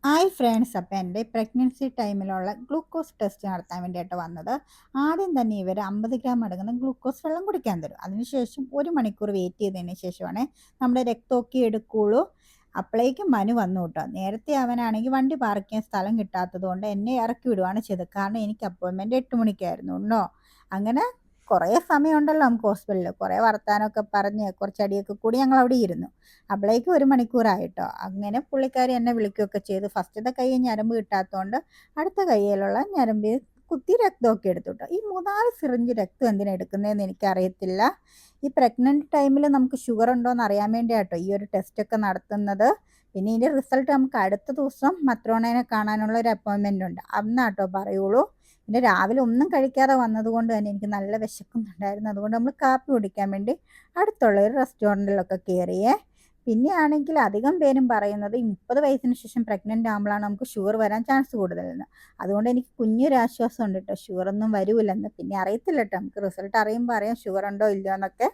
Hi friends, അപ്പോൾ എൻ്റെ pregnancy ടൈമിലുള്ള glucose test നടത്താൻ വേണ്ടിയിട്ട് വന്നത്. ആദ്യം തന്നെ ഇവർ 50 ഗ്രാം അടങ്ങുന്ന ഗ്ലൂക്കോസ് വെള്ളം കുടിക്കാൻ തരും. അതിനുശേഷം 1 മണിക്കൂർ വെയിറ്റ് ചെയ്തതിന് ശേഷമാണ് നമ്മുടെ രക്തമൊക്കെ എടുക്കുകയുള്ളൂ. അപ്പോഴേക്കും മനു വന്നു കേട്ടോ. നേരത്തെ അവനാണെങ്കിൽ വണ്ടി പാർക്ക് ചെയ്യാൻ സ്ഥലം കിട്ടാത്തത് കൊണ്ട് എന്നെ ഇറക്കി വിടുവാണ് ചെയ്തത്. കാരണം എനിക്ക് അപ്പോയിൻമെൻറ്റ് 8 മണിക്കായിരുന്നു കേട്ടോ. അങ്ങനെ കുറേ സമയമുണ്ടല്ലോ നമുക്ക് ഹോസ്പിറ്റലിൽ. കുറേ വർത്താനമൊക്കെ പറഞ്ഞ് കുറച്ചടിയൊക്കെ കൂടി ഞങ്ങൾ അവിടെ ഇരുന്നു. അപ്പോഴേക്കും 1 മണിക്കൂറായിട്ടോ. അങ്ങനെ പുള്ളിക്കാരി എന്നെ വിളിക്കുകയൊക്കെ ചെയ്തു. ഫസ്റ്റത്തെ കൈ ഞരമ്പ് കിട്ടാത്തതുകൊണ്ട് അടുത്ത കയ്യിലുള്ള ഞരമ്പിൽ കുത്തി രക്തമൊക്കെ എടുത്തു കേട്ടോ. ഈ 3-4 സിറിഞ്ച് രക്തം എന്തിനാണ് എടുക്കുന്നതെന്ന് എനിക്കറിയത്തില്ല. ഈ പ്രഗ്നൻറ്റ് ടൈമിൽ നമുക്ക് ഷുഗർ ഉണ്ടോയെന്ന് അറിയാൻ വേണ്ടിയാട്ടോ ഈ ഒരു ടെസ്റ്റൊക്കെ നടത്തുന്നത്. പിന്നെ ഇതിൻ്റെ റിസൾട്ട് നമുക്ക് അടുത്ത ദിവസം മട്രോണേനെ കാണാനുള്ള ഒരു അപ്പോയിൻമെൻ്റ് ഉണ്ട്. അന്നാട്ടോ പറയുള്ളൂ. പിന്നെ രാവിലെ ഒന്നും കഴിക്കാതെ വന്നതുകൊണ്ട് തന്നെ എനിക്ക് നല്ല വിശക്കുന്നുണ്ടായിരുന്നു. അതുകൊണ്ട് നമ്മൾ കാപ്പി കുടിക്കാൻ വേണ്ടി അടുത്തുള്ള ഒരു റെസ്റ്റോറൻറ്റിലൊക്കെ കയറിയേ. പിന്നെയാണെങ്കിൽ അധികം പേരും പറയുന്നത് ഈ 30 വയസ്സിന് ശേഷം പ്രഗ്നൻ്റ് ആകുമ്പോഴാണ് നമുക്ക് ഷുഗർ വരാൻ ചാൻസ് കൂടുതലെന്ന്. അതുകൊണ്ട് എനിക്ക് കുഞ്ഞൊരാശ്വാസം ഉണ്ട് കേട്ടോ, ഷുഗറൊന്നും വരൂലെന്ന്. പിന്നെ അറിയത്തില്ല കേട്ടോ, നമുക്ക് റിസൾട്ട് അറിയുമ്പോൾ അറിയാം ഷുഗർ ഉണ്ടോ ഇല്ലയോ എന്നൊക്കെ.